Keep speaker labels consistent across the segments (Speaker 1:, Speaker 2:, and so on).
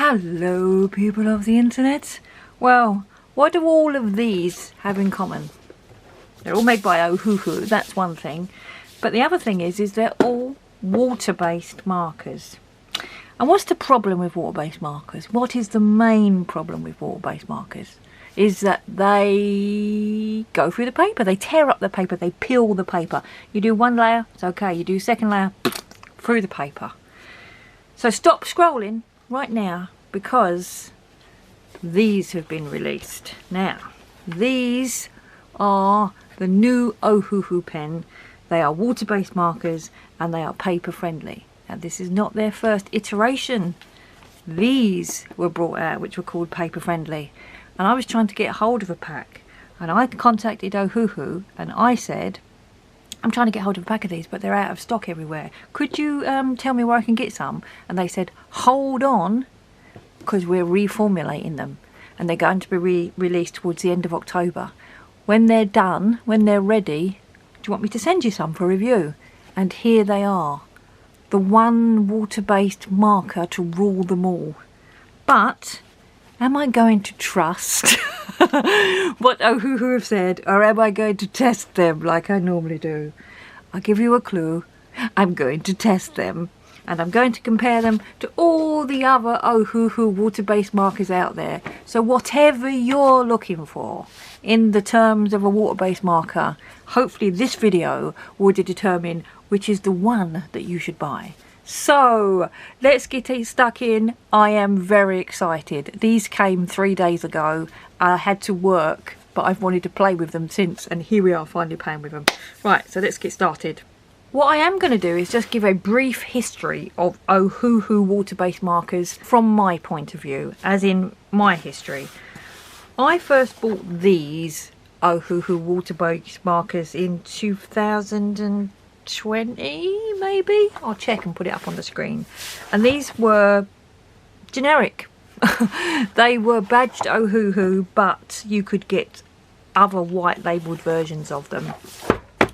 Speaker 1: Hello people of the internet. Well, what do all of these have in common? They're all made by Ohuhu, that's one thing. But the other thing is they're all water-based markers. And what's the problem with water-based markers? What is the main problem with water-based markers? Is that they go through the paper, they tear up the paper, they peel the paper. You do one layer, it's okay. You do second layer, through the paper. So stop scrolling right now because these have been released. Now, these are the new Ohuhu pen. They are water-based markers and they are paper friendly. Now, this is not their first iteration. These were brought out, which were called paper friendly. And I was trying to get hold of a pack. And I contacted Ohuhu and I said, I'm trying to get hold of a pack of these, but they're out of stock everywhere. Could you tell me where I can get some? And they said, hold on, because we're reformulating them. And they're going to be released towards the end of October. When they're done, when they're ready, do you want me to send you some for review? And here they are. The one water-based marker to rule them all. But am I going to trust what Ohuhu have said, or am I going to test them like I normally do? I'll give you a clue. I'm going to test them, and I'm going to compare them to all the other Ohuhu water-based markers out there. So whatever you're looking for in the terms of a water-based marker, hopefully this video will determine which is the one that you should buy. So let's get it stuck in. I am very excited. These came 3 days ago. I had to work, but I've wanted to play with them since, and here we are finally playing with them. Right, so let's get started. What I am going to do is just give a brief history of Ohuhu water-based markers from my point of view, as in my history. I first bought these Ohuhu water-based markers in 2020 maybe. I'll check and put it up on the screen. And these were generic. They were badged Ohuhu, but you could get other white labelled versions of them.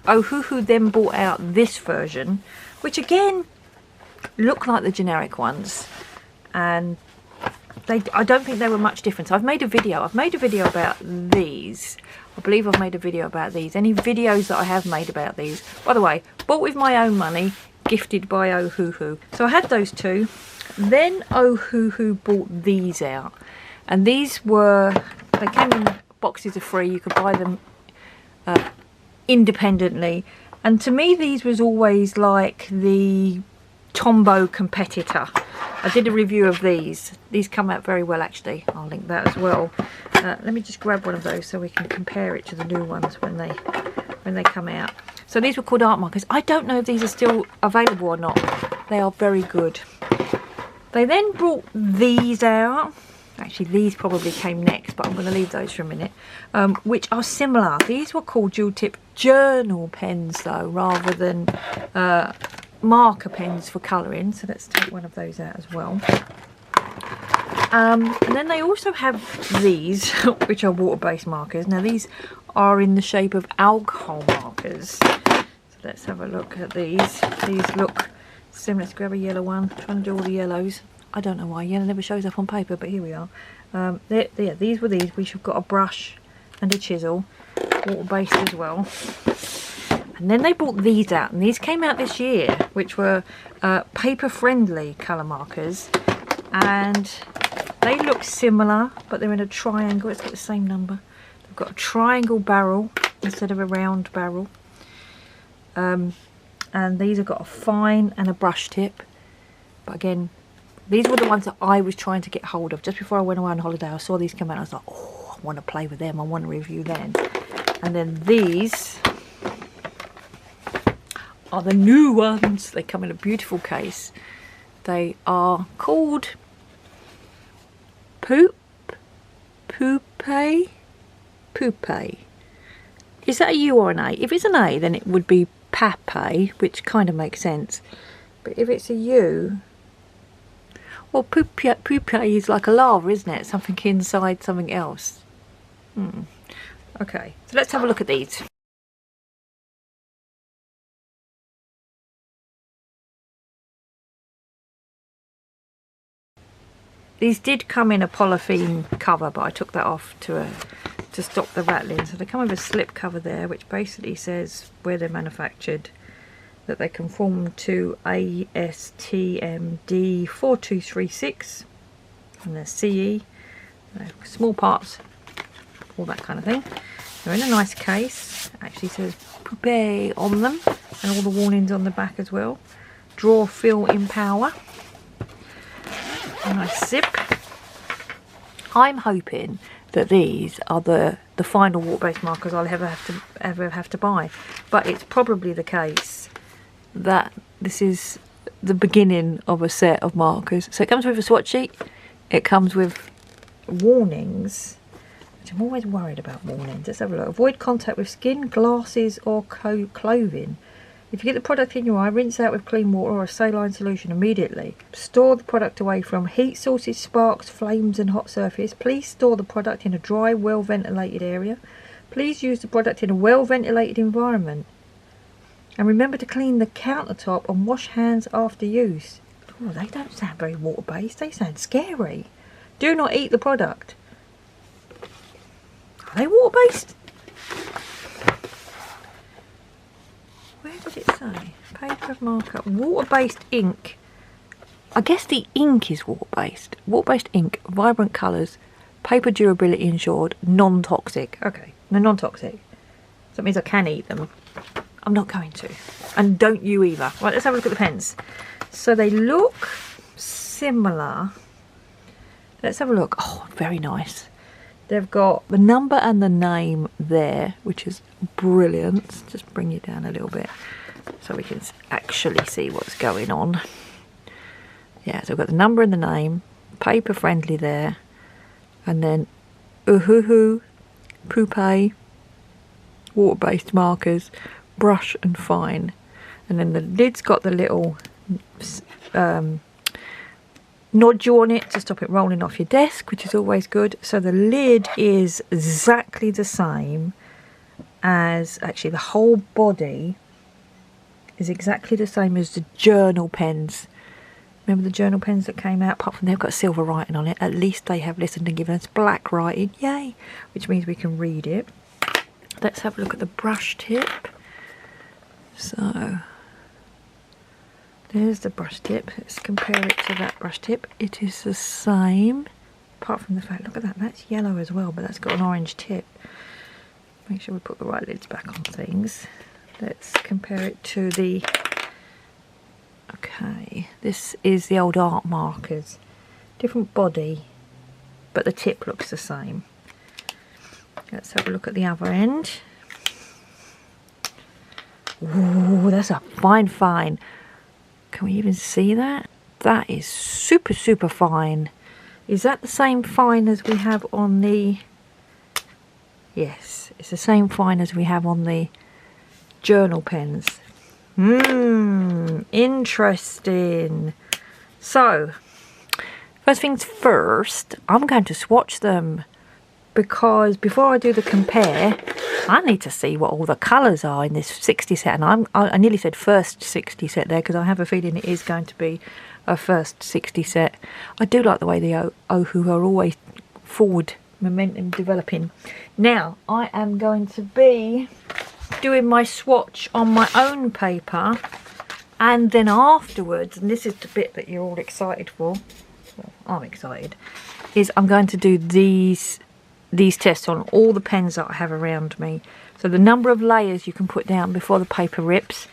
Speaker 1: Ohuhu then brought out this version, which again looked like the generic ones, and I don't think they were much different. I've made a video about these. I believe I've made a video about these. Any videos that I have made about these, by the way, bought with my own money, gifted by Ohuhu. So I had those two. Then Ohuhu bought these out, and these they came in boxes of 3. You could buy them independently, and to me these was always like the Tombow competitor. I did a review of these. These come out very well actually. I'll link that as well. Let me just grab one of those so we can compare it to the new ones when they come out. So these were called art markers. I don't know if these are still available or not. They are very good. They then brought these out. Actually, these probably came next, but I'm going to leave those for a minute. Which are similar. These were called dual tip journal pens though, rather than marker pens for colouring. So let's take one of those out as well. And then they also have these, which are water-based markers. Now these are in the shape of alcohol markers. So let's have a look at these. These look similar. Let's grab a yellow one. Trying to do all the yellows. I don't know why yellow never shows up on paper, but here we are. These were these. We should have got a brush and a chisel, water-based as well. And then they brought these out, and these came out this year, which were paper-friendly colour markers, and they look similar, but they're in a triangle. Let's get the same number. They've got a triangle barrel instead of a round barrel, and these have got a fine and a brush tip. But again, these were the ones that I was trying to get hold of. Just before I went away on holiday, I saw these come out. I was like, oh, I want to play with them. I want to review them. And then these are the new ones. They come in a beautiful case. They are called Pupe Pupe. Is that a U or an A? If it's an A, then it would be Pape, which kind of makes sense. But if it's a U, well, Pupe is like a lava, isn't it? Something inside something else. Okay, so let's have a look at these. These did come in a polythene cover, but I took that off to stop the rattling. So they come with a slip cover there, which basically says where they're manufactured, that they conform to ASTM D4236 and the CE, small parts, all that kind of thing. They're in a nice case. It actually says Pupe on them, and all the warnings on the back as well. Draw, fill, empower. A nice zip. I'm hoping that these are the final water-based markers I'll ever have to buy, but it's probably the case that this is the beginning of a set of markers. So it comes with a swatch sheet, it comes with warnings, which I'm always worried about warnings. Let's have a look. Avoid contact with skin, glasses or clothing. If you get the product in your eye, rinse out with clean water or a saline solution immediately. Store the product away from heat sources, sparks, flames and hot surface. Please store the product in a dry, well ventilated area. Please use the product in a well ventilated environment. And remember to clean the countertop and wash hands after use. Oh, they don't sound very water based, they sound scary. Do not eat the product. Are they water based? Where did it say? Paper marker, water-based ink. I guess the ink is water-based. Water-based ink, vibrant colours, paper durability ensured, non-toxic. Okay, no, non-toxic. So that means I can eat them. I'm not going to. And don't you either. Right, let's have a look at the pens. So they look similar. Let's have a look. Oh, very nice. They've got the number and the name there, which is brilliant. Let's just bring you down a little bit so we can actually see what's going on. Yeah, so we've got the number and the name, paper friendly there, and then Ohuhu Pupe water-based markers, brush and fine. And then the lid's got the little nodule on it to stop it rolling off your desk, which is always good. So the lid is exactly the same as, actually the whole body is exactly the same as the journal pens. Remember the journal pens that came out? Apart from they've got silver writing on it, at least they have listened and given us black writing, yay, which means we can read it. Let's have a look at the brush tip. So there's the brush tip. Let's compare it to that brush tip. It is the same, apart from the fact, look at that, that's yellow as well, but that's got an orange tip. Make sure we put the right lids back on things. Let's compare it to the, okay, this is the old art markers. Different body, but the tip looks the same. Let's have a look at the other end. Ooh, that's a fine. Can we even see that? That is super fine. Is that the same fine as we have on the... Yes, it's the same fine as we have on the journal pens. Interesting. So, first things first, I'm going to swatch them, because before I do the compare, I need to see what all the colours are in this 60 set. And I nearly said first 60 set there, because I have a feeling it is going to be a first 60 set. I do like the way the Ohuhu are always forward momentum developing. Now, I am going to be doing my swatch on my own paper, and then afterwards, and this is the bit that you're all excited for, well, I'm excited, is I'm going to do these tests on all the pens that I have around me. So the number of layers you can put down before the paper rips,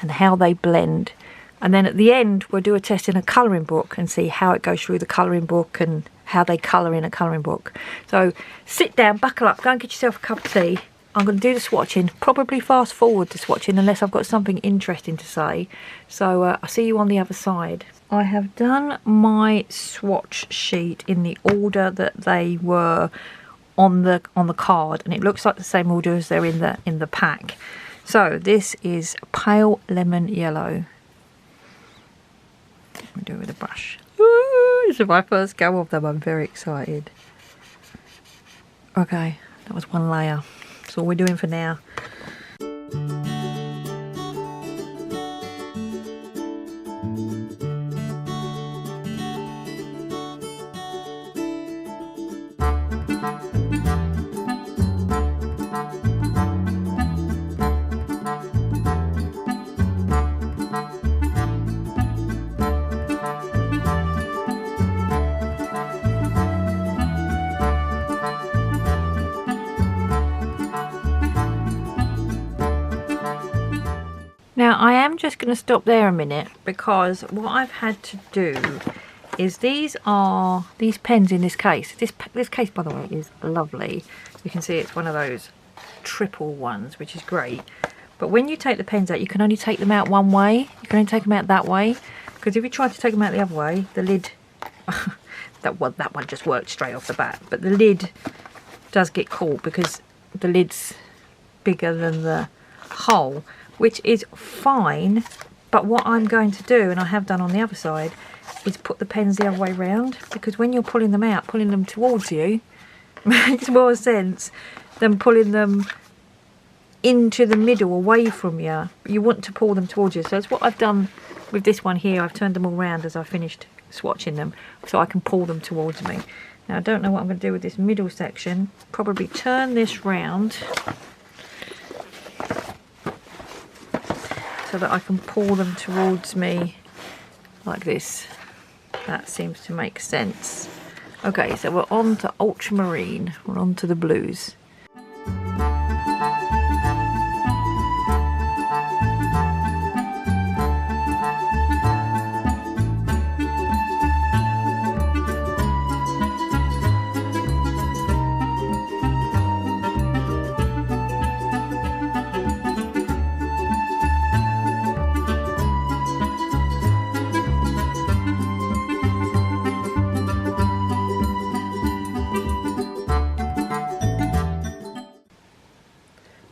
Speaker 1: and how they blend. And then at the end we'll do a test in a colouring book and see how it goes through the colouring book and how they colour in a colouring book. So sit down, buckle up, go and get yourself a cup of tea. I'm going to do the swatching, probably fast forward the swatching unless I've got something interesting to say. So I'll see you on the other side. I have done my swatch sheet in the order that they were on the card, and it looks like the same order as they're in the pack. So this is pale lemon yellow. Let me do it with a brush. Ooh, this is my first go of them. I'm very excited. Okay, that was one layer. That's all we're doing for now. Now I am just going to stop there a minute, because what I've had to do is these pens in this case. This case, by the way, is lovely. You can see it's one of those triple ones, which is great. But when you take the pens out, you can only take them out one way. You can only take them out that way, because if you try to take them out the other way, the lid that one just worked straight off the bat, but the lid does get caught because the lid's bigger than the hole, which is fine. But what I'm going to do, and I have done on the other side, is put the pens the other way round, because when you're pulling them out, pulling them towards you makes more sense than pulling them into the middle away from you. You want to pull them towards you. So that's what I've done with this one here. I've turned them all round as I finished swatching them, so I can pull them towards me. Now I don't know what I'm going to do with this middle section. Probably turn this round so that I can pull them towards me like this. That seems to make sense. Okay, so we're on to ultramarine. We're on to the blues.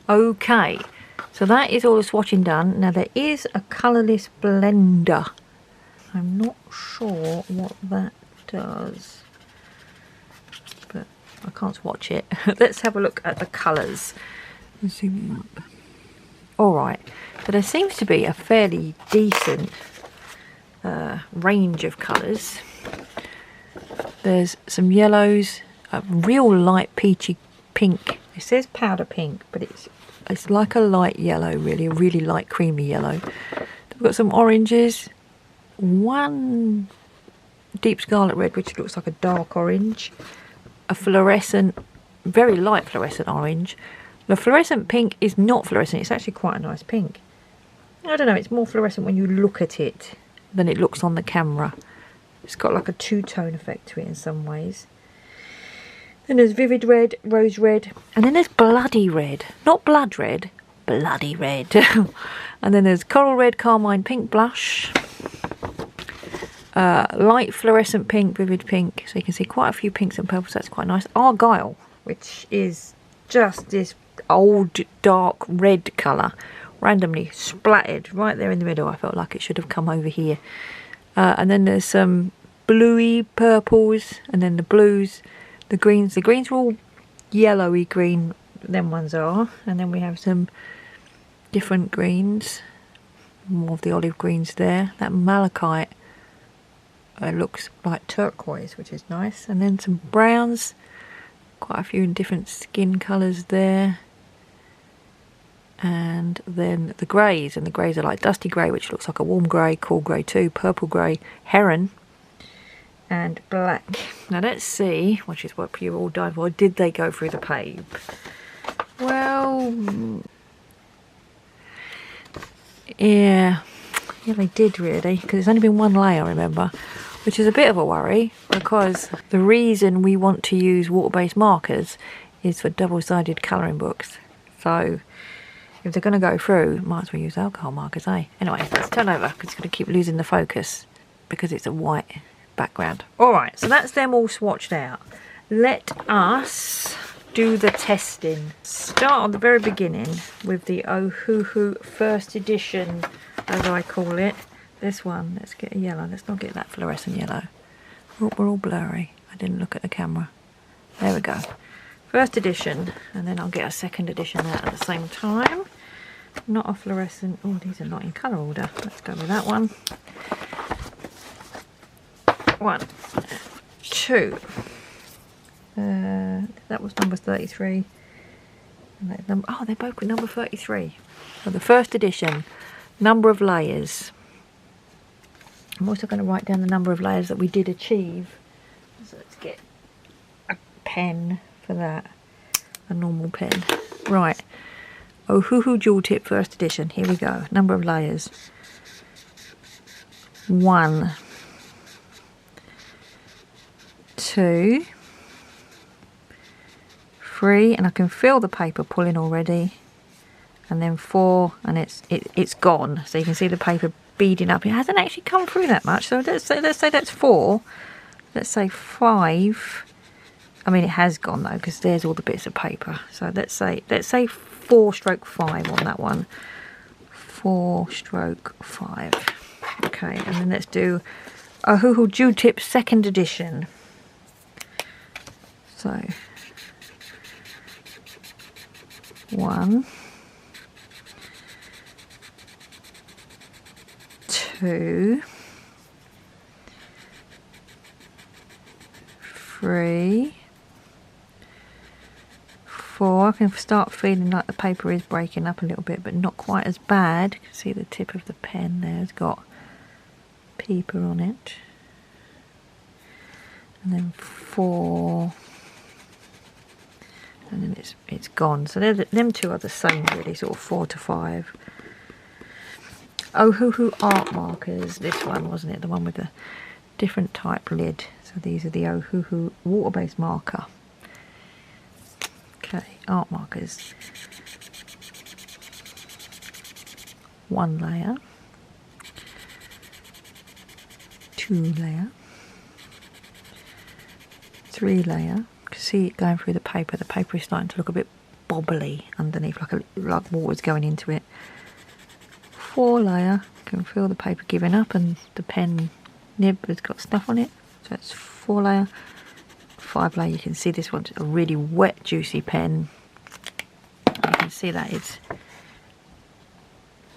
Speaker 1: Okay, so that is all the swatching done. Now there is a colourless blender. I'm not sure what that does, but I can't swatch it. Let's have a look at the colours. Zoom up. Alright, so there seems to be a fairly decent range of colours. There's some yellows, a real light peachy pink. It says powder pink, but it's like a light yellow, really, a really light creamy yellow. We've got some oranges, one deep scarlet red, which looks like a dark orange, a fluorescent, very light fluorescent orange. The fluorescent pink is not fluorescent, it's actually quite a nice pink. I don't know, it's more fluorescent when you look at it than it looks on the camera. It's got like a two-tone effect to it in some ways. Then there's vivid red, rose red, and then there's bloody red. Not blood red, bloody red. And then there's coral red, carmine pink blush, light fluorescent pink, vivid pink. So you can see quite a few pinks and purples, that's quite nice. Argyle, which is just this old dark red colour, randomly splattered right there in the middle. I felt like it should have come over here. And then there's some bluey purples, and then the blues. The greens are all yellowy green, them ones are, and then we have some different greens, more of the olive greens there. That malachite looks like turquoise, which is nice, and then some browns, quite a few different skin colours there, and then the greys, and the greys are like dusty grey, which looks like a warm grey, cool grey too, purple grey, heron, and black. Now let's see, which is what you all died for. Did they go through the pave? Well, yeah they did really, because it's only been one layer, remember, which is a bit of a worry, because the reason we want to use water-based markers is for double-sided colouring books. So if they're going to go through, might as well use alcohol markers, eh? Anyway, let's turn over, because it's going to keep losing the focus because it's a white background. Alright, so that's them all swatched out. Let us do the testing. Start at the very beginning with the Ohuhu first edition, as I call it. This one, let's get a yellow. Let's not get that fluorescent yellow. Oh, we're all blurry. I didn't look at the camera. There we go. First edition, and then I'll get a second edition out at the same time. Not a fluorescent. Oh, these are not in colour order. Let's go with that one. 1, 2. That was number 33. Oh, they both were number 33. So the first edition, number of layers. I'm also going to write down the number of layers that we did achieve. So let's get a pen for that. A normal pen. Right. Ohuhu Jewel Tip First Edition. Here we go. Number of layers. 1, 2, 3, and I can feel the paper pulling already. And then 4, and it's gone. So you can see the paper beading up. It hasn't actually come through that much. So let's say that's 4. Let's say 5. I mean, it has gone though, because there's all the bits of paper. So let's say 4/5 on that one. 4/5. Okay, and then let's do Ohuhu Jewel Tip Second Edition. So 1, 2, 3, 4. I can start feeling like the paper is breaking up a little bit, but not quite as bad. You can see the tip of the pen there's got paper on it. And then 4, and then it's gone. So them two are the same really, sort of 4 to 5. Ohuhu Art Markers, this one, wasn't it? The one with the different type lid. So these are the Ohuhu Waterbased Marker. Okay, art markers. 1 layer, 2 layer, 3 layer. You can see it going through the paper. The paper is starting to look a bit bobbly underneath, like water's going into it. 4 layer. You can feel the paper giving up, and the pen nib has got stuff on it. So it's 4 layer. 5 layer. You can see this one's a really wet, juicy pen. You can see that it's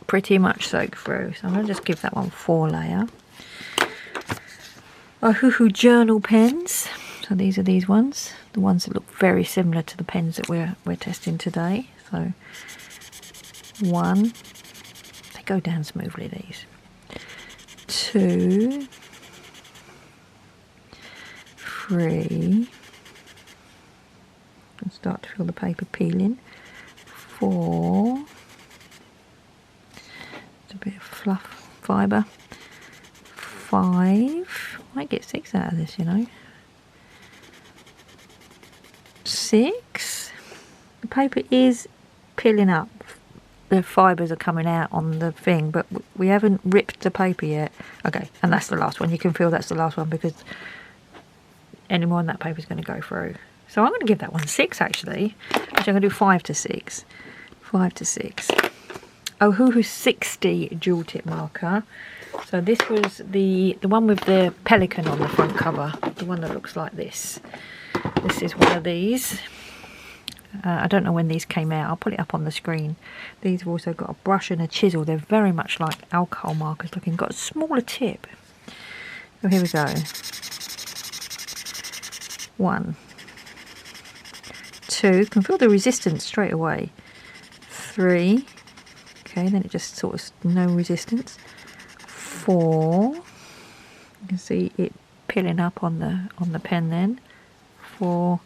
Speaker 1: pretty much soaked through. So I'm going to just give that one 4 layer. Ohuhu journal pens. So these are these ones, the ones that look very similar to the pens that we're testing today. So 1, they go down smoothly, these. 2, 3, and start to feel the paper peeling. 4, it's a bit of fluff fibre. 5, might get 6 out of this, you know. 6, the paper is peeling up. The fibres are coming out on the thing, but we haven't ripped the paper yet. Okay, and that's the last one. You can feel that's the last one, because any more than that paper is going to go through. So I'm going to give that one 6 actually. Actually, I'm going to do 5 to 6. 5 to 6. Ohuhu 60 Jewel Tip Marker. So this was the one with the pelican on the front cover. The one that looks like this. This is one of these. I don't know when these came out. I'll put it up on the screen. These have also got a brush and a chisel. They're very much like alcohol markers looking. Got a smaller tip. So here we go. 1, 2, can feel the resistance straight away. 3, okay, then it just sort of no resistance. 4, you can see it peeling up on the pen then. 4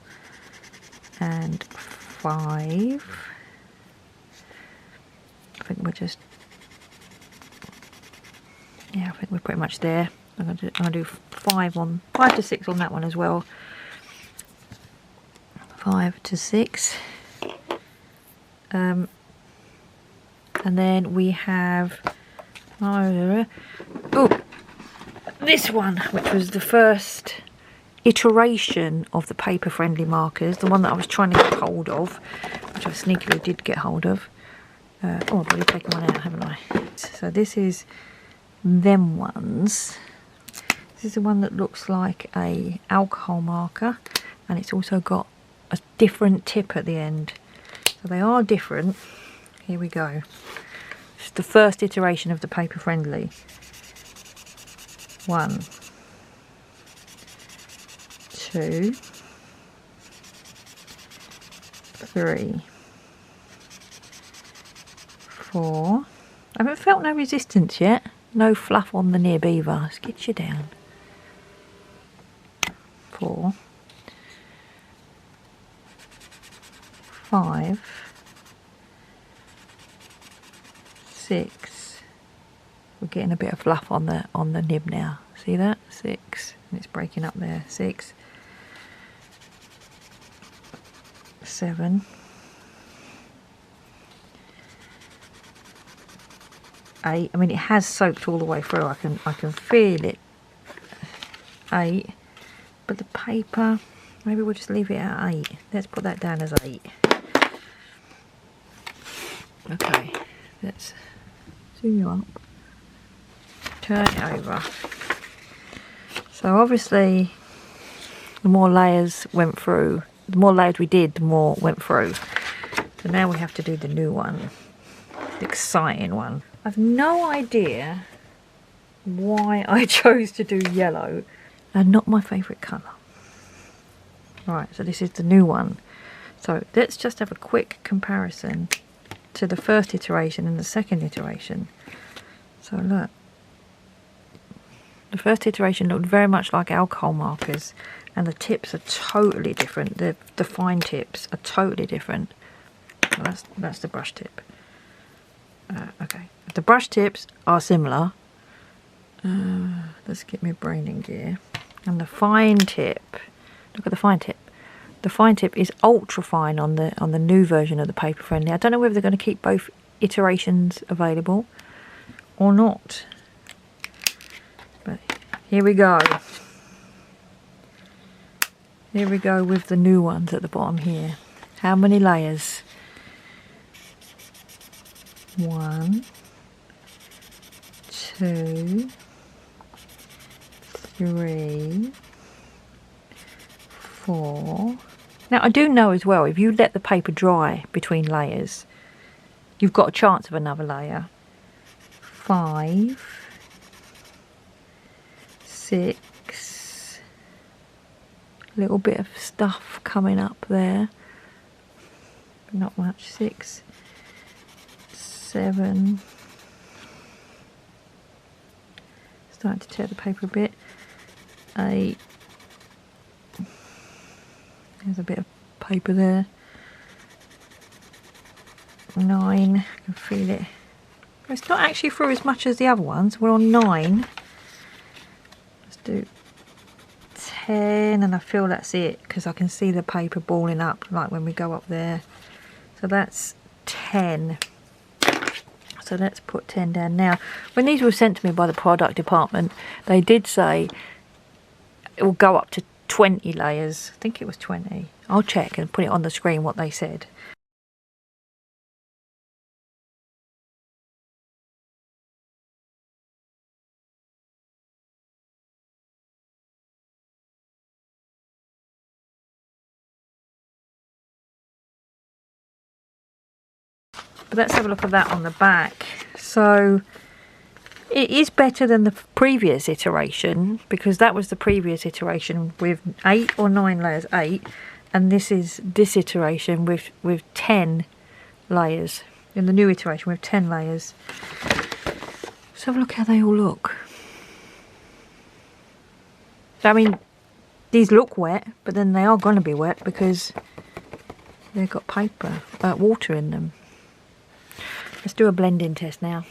Speaker 1: and 5. I think we're just, yeah, I think we're pretty much there. I'm gonna do 5 to 6 on that one as well. 5 to 6. And then we have this one, which was the first iteration of the paper friendly markers, the one that I was trying to get hold of, which I sneakily did get hold of. I've already taken one out, haven't I? So this is them ones. This is the one that looks like a alcohol marker, and it's also got a different tip at the end. So they are different. Here we go. It's the first iteration of the paper friendly. 1, 2, 3, 4. I haven't felt no resistance yet. No fluff on the nib either. Let's get you down. 4, 5, 6. We're getting a bit of fluff on the nib now. See that? 6, and it's breaking up there. 6, 7, 8. I mean, it has soaked all the way through. I can feel it. 8, but the paper, maybe we'll just leave it at 8. Let's put that down as 8. Okay, let's zoom you up. Turn it over. So obviously, the more layers went through, the more layers we did, the more went through. So now we have to do the new one, the exciting one. I've no idea why I chose to do yellow, and not my favourite colour. Right, so this is the new one. So let's just have a quick comparison to the first iteration and the second iteration. So look, the first iteration looked very much like alcohol markers, and the tips are totally different. The fine tips are totally different. Well, that's the brush tip. Okay, the brush tips are similar. Let's get my brain in gear. And the fine tip, look at the fine tip. The fine tip is ultra fine on the new version of the Paper Friendly. I don't know whether they're going to keep both iterations available or not. But here we go. Here we go with the new ones at the bottom here. How many layers? 1, 2, 3, 4. Now I do know as well, if you let the paper dry between layers, you've got a chance of another layer. 5, 6, little bit of stuff coming up there, not much. 6, 7, starting to tear the paper a bit. 8, there's a bit of paper there. 9, I can feel it. It's not actually through as much as the other ones. We're on 9. Let's do 10, and I feel that's it because I can see the paper balling up like when we go up there. So that's 10. So let's put 10 down. Now, when these were sent to me by the product department, they did say it will go up to 20 layers. I think it was 20. I'll check and put it on the screen what they said. But let's have a look at that on the back. So it is better than the previous iteration, because that was the previous iteration with 8 or 9 layers, 8, and this is this iteration with 10 layers. In the new iteration with 10 layers. Let's have a look how they all look. I mean, these look wet, but then they are going to be wet because they've got paper, water in them. Let's do a blending test now.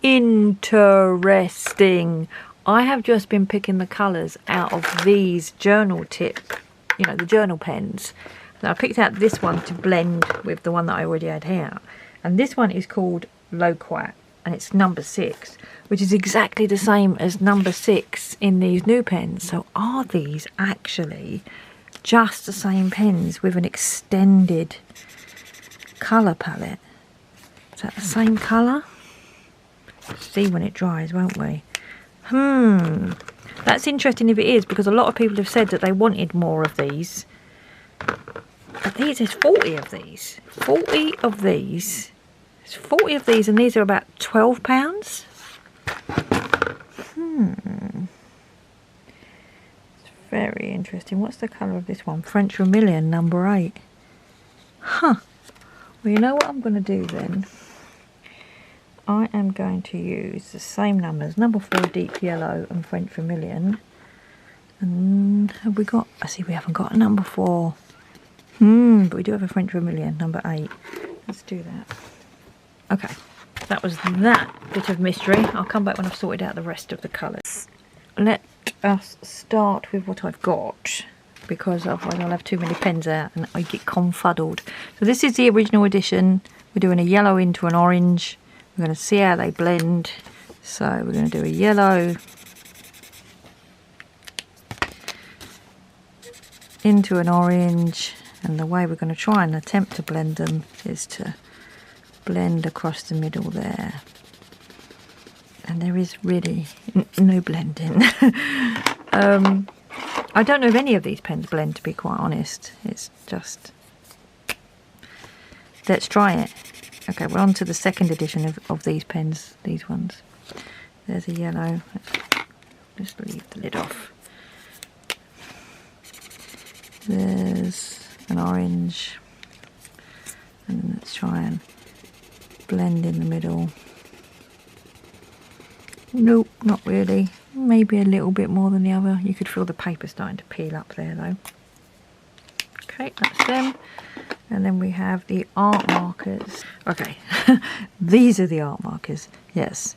Speaker 1: Interesting. I have just been picking the colours out of these journal tip, you know, the journal pens. Now I picked out this one to blend with the one that I already had here. And this one is called Loquat, and it's number 6, which is exactly the same as number 6 in these new pens. So are these actually just the same pens with an extended colour palette? Is that the same colour? See when it dries, won't we? That's interesting if it is, because a lot of people have said that they wanted more of these. But there's 40 of these. 40 of these. There's 40 of these, and these are about £12. It's very interesting. What's the colour of this one? French Vermilion, number 8. Huh. Well, you know what I'm going to do then? I am going to use the same numbers, number 4 Deep Yellow and French Vermilion. And have we got, I see we haven't got a number 4. But we do have a French Vermilion, number 8. Let's do that. Okay. that was that bit of mystery. I'll come back when I've sorted out the rest of the colours. Let us start with what I've got, because otherwise I'll have too many pens out and I get confuddled. So this is the original edition. We're doing a yellow into an orange. We're going to see how they blend. So we're going to do a yellow into an orange, and the way we're going to try and attempt to blend them is to blend across the middle there. And there is really no blending. I don't know if any of these pens blend, to be quite honest. It's just, let's try it. Okay, we're on to the second edition of these pens, these ones. There's a yellow. Let's just leave the lid off. There's an orange. And let's try and blend in the middle. Nope, not really. Maybe a little bit more than the other. You could feel the paper starting to peel up there though. Okay, that's them. And then we have the art markers. Okay, these are the art markers. Yes.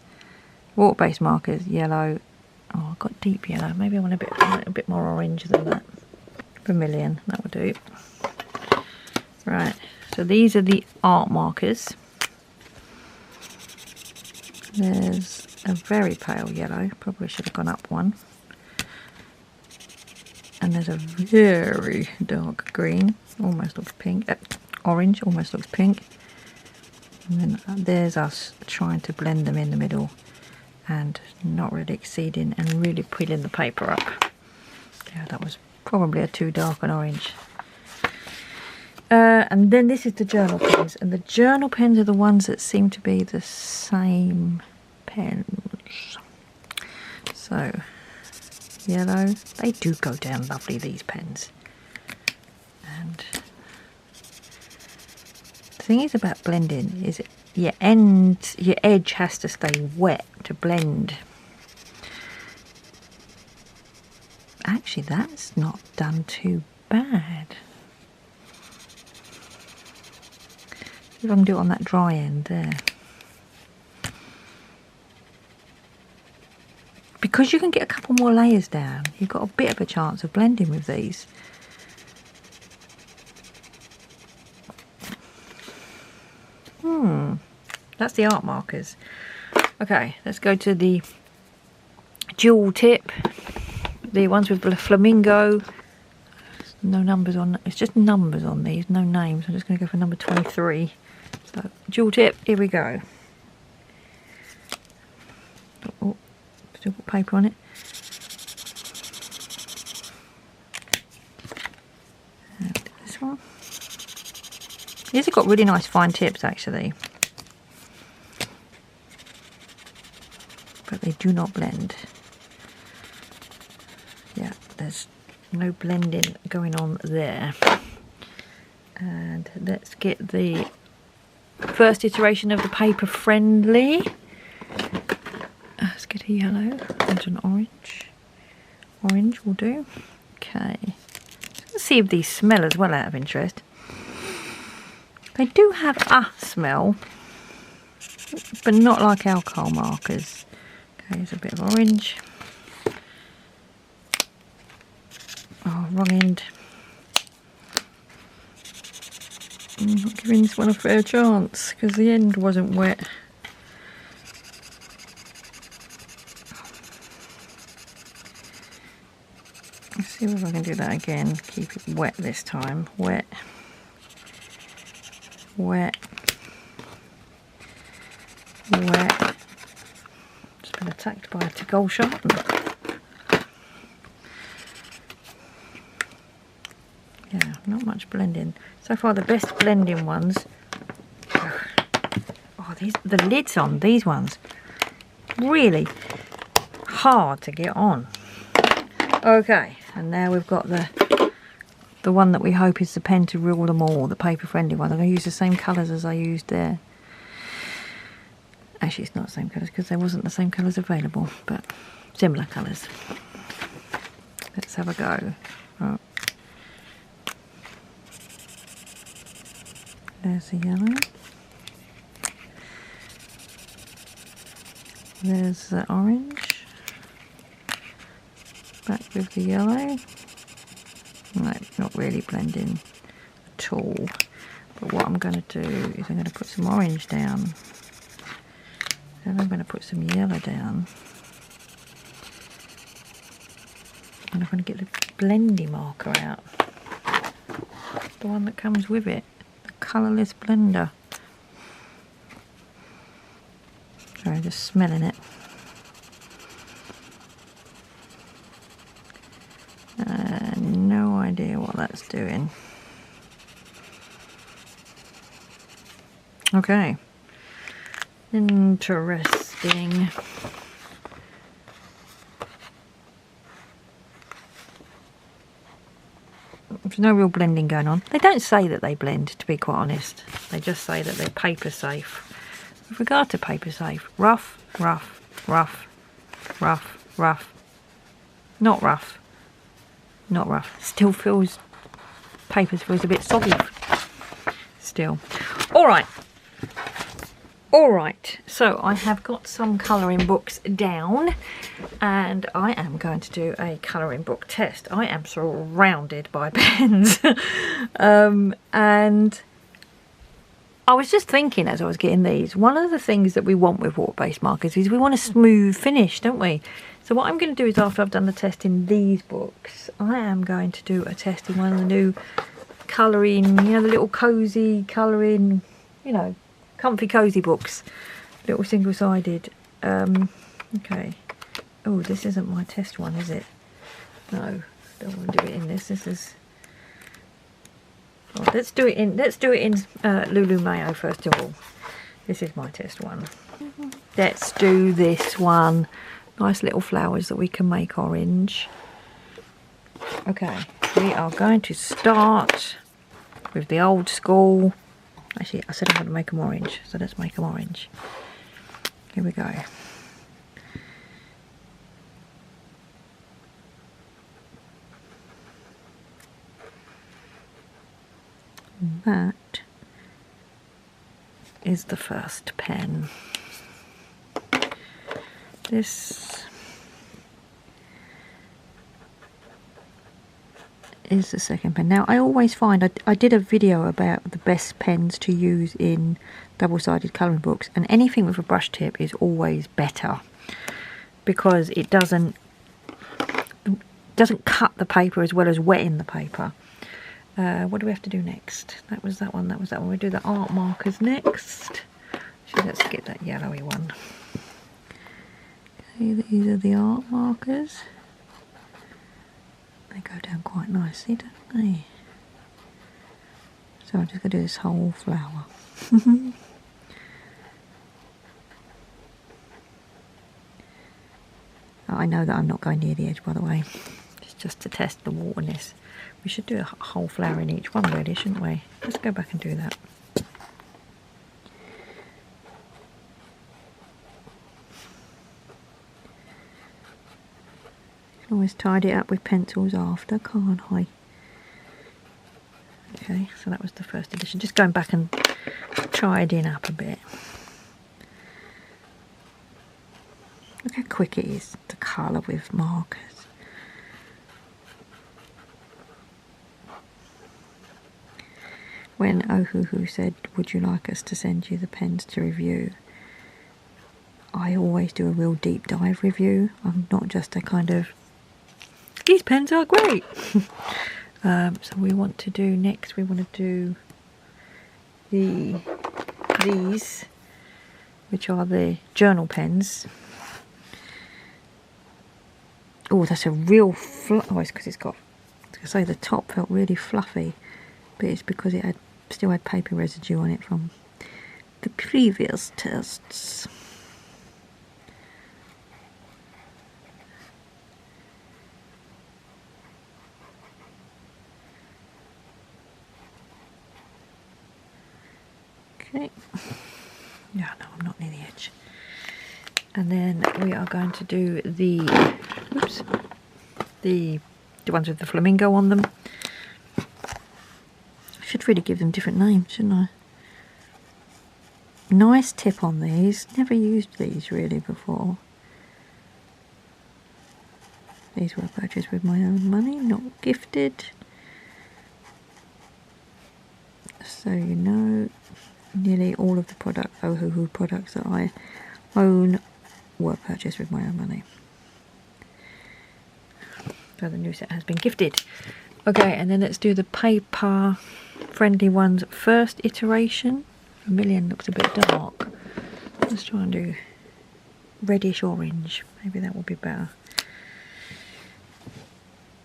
Speaker 1: Water-based markers, yellow. Oh, I've got deep yellow. Maybe I want a bit more orange than that. Vermilion, that will do. Right, so these are the art markers. There's a very pale yellow, probably should have gone up one. And there's a very dark green, almost looks pink, orange, almost looks pink. And then there's us trying to blend them in the middle and not really exceeding and really peeling the paper up. Yeah, that was probably a too dark an orange. And then this is the journal pens, and the journal pens are the ones that seem to be the same pens. So yellow, they do go down lovely, these pens. And the thing is about blending is your edge has to stay wet to blend. Actually, that's not done too bad. See if I can do it on that dry end there. Because you can get a couple more layers down, you've got a bit of a chance of blending with these. That's the art markers. Okay, let's go to the jewel tip. The ones with the flamingo. No numbers on, it's just numbers on these, no names. I'm just going to go for number 23. So, jewel tip, here we go. Oh, still got paper on it. And this one. These have got really nice fine tips actually. But they do not blend. Yeah, there's no blending going on there. And let's get the first iteration of the Paper Friendly. Let's get a yellow and an orange. Orange will do. Okay. Let's see if these smell as well, out of interest. They do have a smell, but not like alcohol markers. Okay, there's a bit of orange. Oh, wrong end. I'm not giving this one a fair chance because the end wasn't wet. Let's see if I can do that again. Keep it wet this time. Wet. Wet. Wet. Just been attacked by a goal shot. Yeah, not much blending. So far the best blending ones. Oh, the lids on these ones. Really hard to get on. Okay, and now we've got the one that we hope is the pen to rule them all, the paper friendly one. I'm going to use the same colours as I used there. Actually, it's not the same colours because there wasn't the same colours available, but similar colours. Let's have a go. Oh. There's the yellow. There's the orange. Back with the yellow. No, not really blending at all. But what I'm going to do is I'm going to put some orange down. Then I'm going to put some yellow down. And I'm going to get the blending marker out. The one that comes with it. The colourless blender. Sorry, just smelling it. No idea what that's doing. Okay. Interesting. There's no real blending going on. They don't say that they blend, to be quite honest. They just say that they're paper safe. With regard to paper safe, rough, rough, rough, rough, rough. Not rough. Not rough. Still feels, papers feels a bit soggy still. Alright. Alright, so I have got some colouring books down and I am going to do a colouring book test. I am surrounded by pens. And I was just thinking as I was getting these, one of the things that we want with water-based markers is we want a smooth finish, don't we? So what I'm going to do is after I've done the test in these books, I am going to do a test in one of the new colouring, you know, the little cosy colouring, you know, comfy cozy books, little single-sided. Okay. Oh, this isn't my test one, is it? No, don't want to do it in this. This is. Oh, let's do it in Lulu Mayo first of all. This is my test one. Let's do this one. Nice little flowers that we can make orange. Okay, we are going to start with the old school. Actually, I said I'm going to make them orange, so let's make them orange. Here we go. That is the first pen. This is the second pen. Now I always find, I did a video about the best pens to use in double-sided colouring books, and anything with a brush tip is always better because it doesn't cut the paper as well as wetting the paper. What do we have to do next? That was that one, that was that one. We'll do the art markers next. So let's get that yellowy one. Okay, these are the art markers. They go down quite nicely, don't they? So I'm just going to do this whole flower. I know that I'm not going near the edge, by the way. It's just to test the waterness. We should do a whole flower in each one, really, shouldn't we? Let's go back and do that. You can always tidy it up with pencils after, can't I? Okay, so that was the first edition. Just going back and tidying up a bit. Look how quick it is to colour with markers. When Ohuhu said, would you like us to send you the pens to review? I always do a real deep dive review. I'm not just a kind of, these pens are great. So we want to do next, we want to do these, which are the journal pens. Oh, that's a real oh, it's because it's got, I was going to say the top felt really fluffy, but it's because it had still had paper residue on it from the previous tests. Okay. Yeah, no, I'm not near the edge. And then we are going to do the, oops, the ones with the flamingo on them. I should really give them different names, shouldn't I? Nice tip on these. Never used these really before. These were purchased with my own money, not gifted. So you know, nearly all of the Ohuhu products that I own were purchased with my own money. So the new set has been gifted. Okay, and then let's do the Paper Friendly ones first iteration. Vermilion looks a bit dark. Let's try and do reddish orange. Maybe that will be better.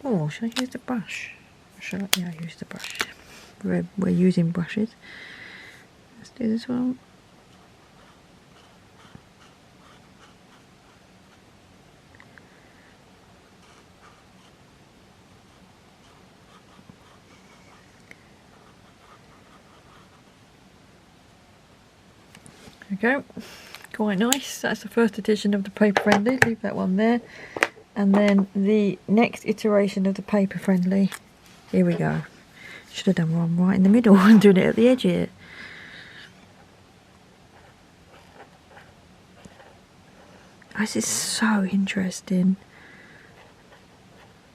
Speaker 1: Oh, should I use the brush? Yeah, use the brush. We're using brushes. Let's do this one. There we go. Quite nice. That's the first edition of the Paper Friendly. Leave that one there. And then the next iteration of the Paper Friendly. Here we go. Should have done one right in the middle and doing it at the edge here. This is so interesting.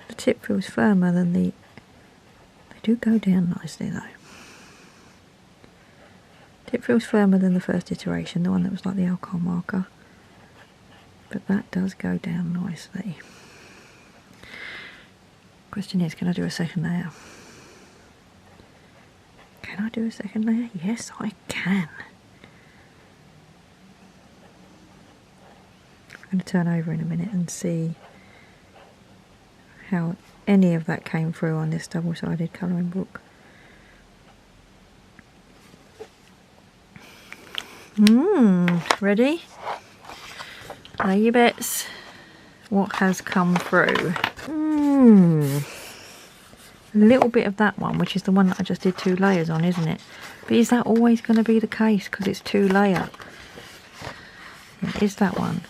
Speaker 1: The tip feels firmer than the... They do go down nicely though. Tip feels firmer than the first iteration, the one that was like the alcohol marker. But that does go down nicely. Question is, can I do a second layer? Can I do a second layer? Yes, I can. I'm going to turn over in a minute and see how any of that came through on this double-sided colouring book. Ready? Lay your bets. What has come through? A little bit of that one, which is the one that I just did 2 layers on, isn't it? But is that always going to be the case because it's 2 layer? It is that one.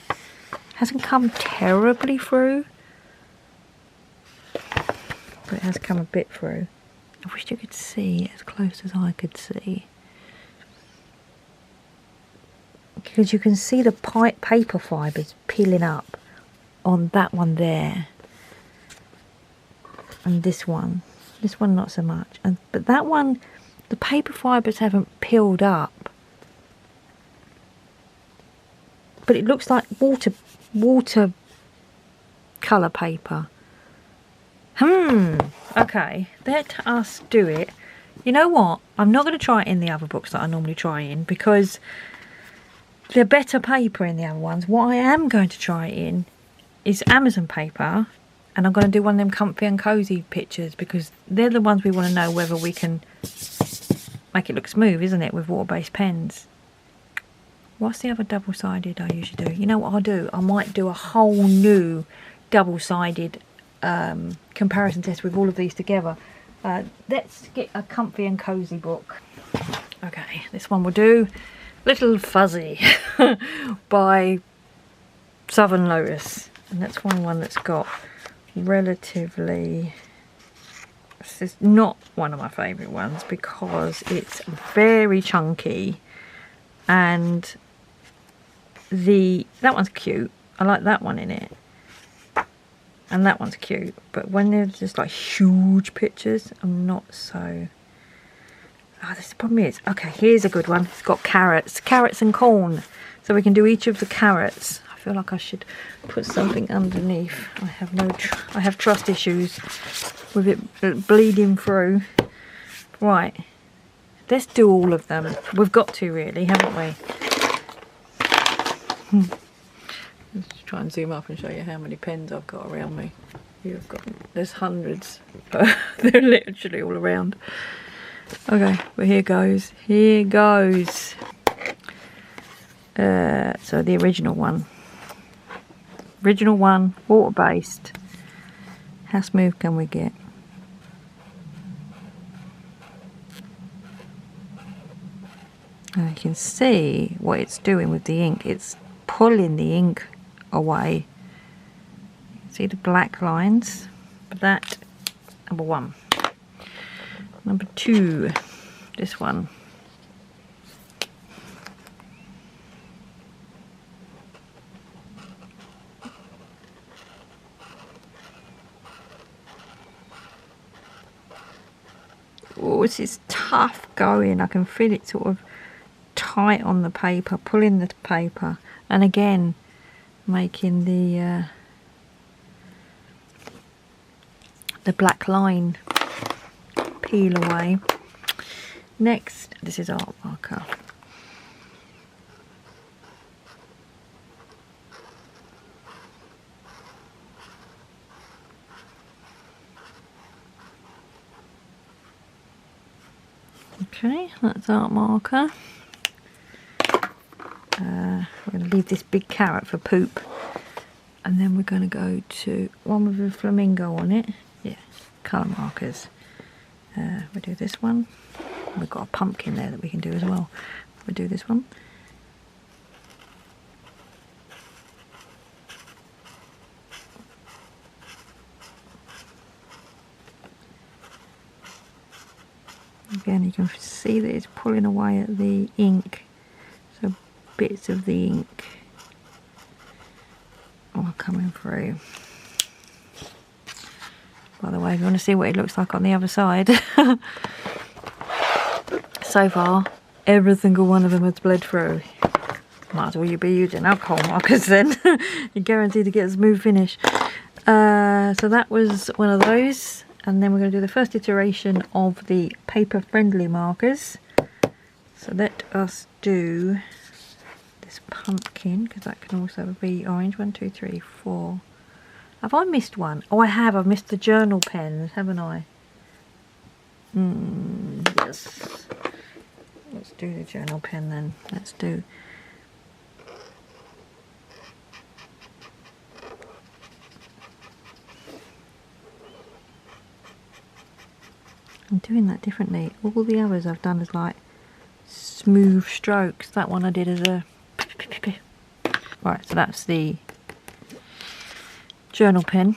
Speaker 1: Hasn't come terribly through, but it has come a bit through. I wish you could see as close as I could see. Because you can see the paper fibres peeling up on that one there. And this one not so much. But that one, the paper fibres haven't peeled up. But it looks like water colour paper. Okay, let us do it. You know what? I'm not going to try it in the other books that I normally try in because they're better paper in the other ones. What I am going to try it in is Amazon paper, and I'm going to do one of them comfy and cosy pictures because they're the ones we want to know whether we can make it look smooth, isn't it, with water-based pens. What's the other double-sided I usually do? You know what I'll do? I might do a whole new double-sided comparison test with all of these together. Let's get a comfy and cosy book. Okay, this one will do. Little Fuzzy by Southern Lotus, and that's one that's got relatively... This is not one of my favourite ones because it's very chunky, and that one's cute. I like that one in it, and that one's cute, but when there's just like huge pictures, I'm not so... Oh, this problem is, okay, here's a good one. It's got carrots and corn. So we can do each of the carrots. I feel like I should put something underneath. I have trust issues with it bleeding through. Right, let's do all of them. We've got to really, haven't we? Let's try and zoom up and show you how many pens I've got around me. There's hundreds, but they're literally all around. Okay, well here goes. So the original one, water-based. How smooth can we get? And you can see what it's doing with the ink. It's pulling the ink away. See the black lines? That, number 1. Number 2, this one. Oh, this is tough going. I can feel it sort of tight on the paper, pulling the paper, and again making the black line peel away. Next, this is art marker. Okay, that's art marker. We're going to leave this big carrot for Pupe, and then we're going to go to one with a flamingo on it. Yeah, colour markers. We'll do this one. We've got a pumpkin there that we can do as well. We'll do this one. Again, you can see that it's pulling away at the ink, so bits of the ink are coming through. By the way, if you want to see what it looks like on the other side, so far every single one of them has bled through. Might as well you be using alcohol markers then. You're guaranteed to get a smooth finish. So that was one of those. And then we're going to do the first iteration of the paper friendly markers. So let us do this pumpkin, because that can also be orange. 1, 2, 3, 4. Have I missed one? Oh, I have. I've missed the journal pens, haven't I? Yes. Let's do the journal pen then. Let's do... I'm doing that differently. All the others I've done as like smooth strokes. That one I did as a... Right, so that's the journal pen.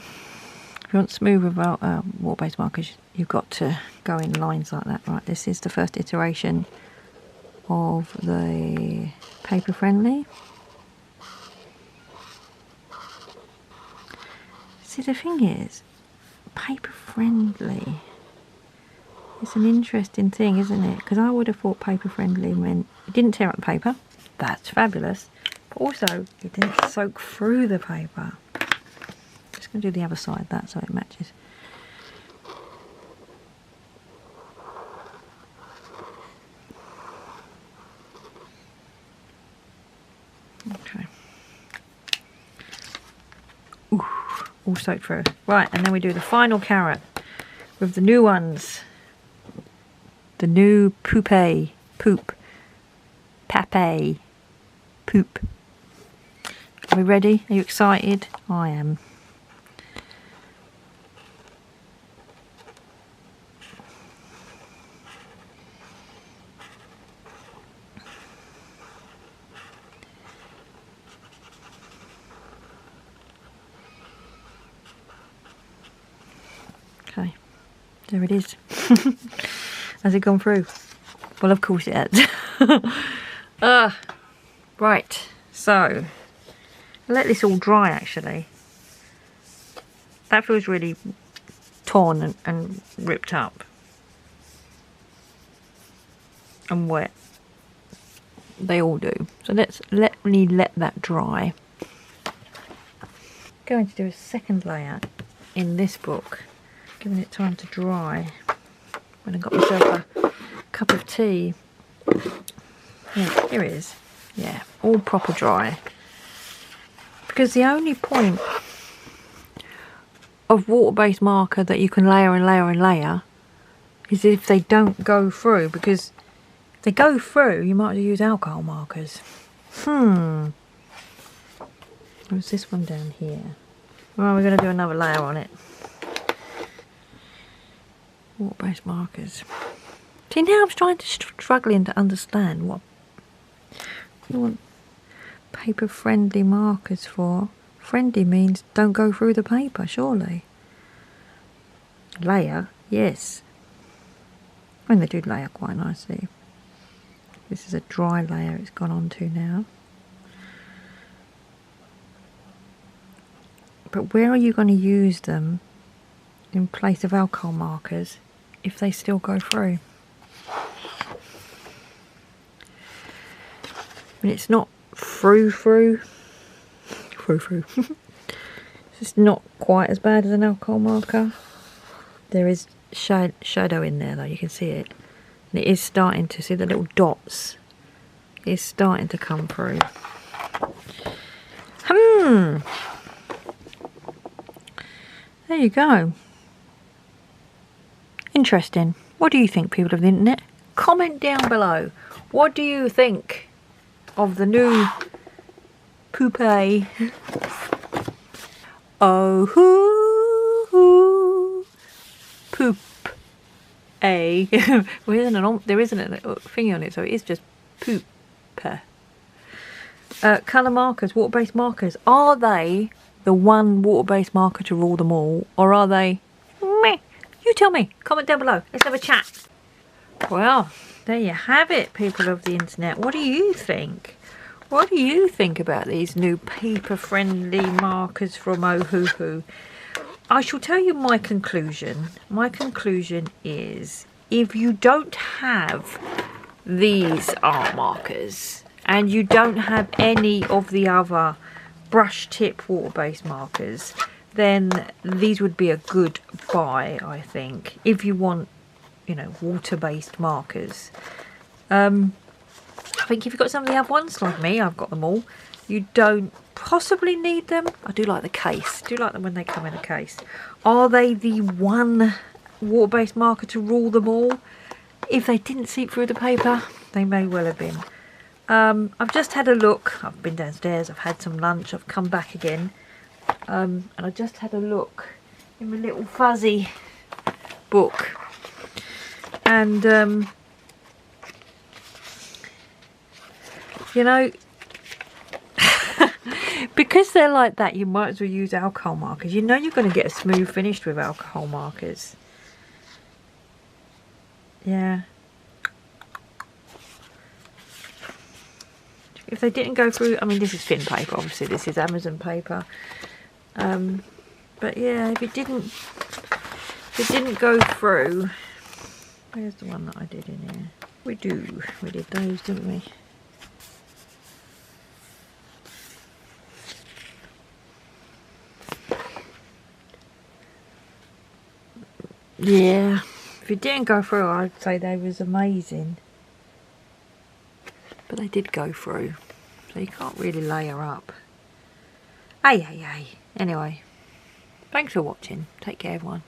Speaker 1: If you want smooth without water-based markers, you've got to go in lines like that. Right, this is the first iteration of the paper friendly. See, the thing is, paper friendly, it's an interesting thing, isn't it? Because I would have thought paper friendly meant it didn't tear up the paper. That's fabulous. But also, it didn't soak through the paper. Just going to do the other side, that, so it matches. Okay. Ooh, all soaked through. Right, and then we do the final carrot with the new ones. The new Pupe, Pupe, Pape, Pupe. Are we ready? Are you excited? I am. Okay, there it is. Has it gone through? Well, of course it has. Right, so let this all dry actually. That feels really torn and ripped up and wet. They all do. So let that dry. Going to do a second layer in this book, giving it time to dry. When I got myself a cup of tea. Yeah, here it is. Yeah, all proper dry. Because the only point of water-based marker that you can layer and layer and layer is if they don't go through. Because if they go through, you might as well use alcohol markers. What's this one down here? Well, we're going to do another layer on it. Water-based markers. See, now I'm trying to struggling to understand what you want paper friendly markers for. Friendly means don't go through the paper, surely. Layer, yes. And they do layer quite nicely. This is a dry layer it's gone on to now. But where are you going to use them in place of alcohol markers? if they still go through. And it's not through. It's not quite as bad as an alcohol marker. There is shadow in there though, you can see it. And it is starting to see the little dots. It's starting to come through. There you go. Interesting. What do you think, people of the internet? Comment down below. What do you think of the new Pupe? Ohuhu Pupe. Well, there isn't a thingy on it, so it is just Pupe. Colour markers, water-based markers. Are they the one water-based marker to rule them all, or are they meh? You tell me. Comment down below. Let's have a chat. Well, there you have it, people of the internet. What do you think? What do you think about these new paper-friendly markers from Ohuhu? I shall tell you my conclusion. My conclusion is, if you don't have these art markers and you don't have any of the other brush tip water-based markers, then these would be a good buy, I think, if you want, you know, water-based markers. I think if you've got some of the other ones, like me, I've got them all, you don't possibly need them. I do like the case. I do like them when they come in a case. Are they the one water-based marker to rule them all? If they didn't seep through the paper, they may well have been. I've just had a look. I've been downstairs, I've had some lunch, I've come back again. And I just had a look in my little fuzzy book. And, you know, because they're like that, you might as well use alcohol markers. You know you're going to get a smooth finish with alcohol markers. Yeah. If they didn't go through, I mean, this is thin paper, obviously this is Amazon paper. But yeah, if it didn't go through, where's the one that I did in here? We did those, didn't we? Yeah, if it didn't go through, I'd say they was amazing. But they did go through, so you can't really layer up. Hey. Anyway, thanks for watching. Take care, everyone.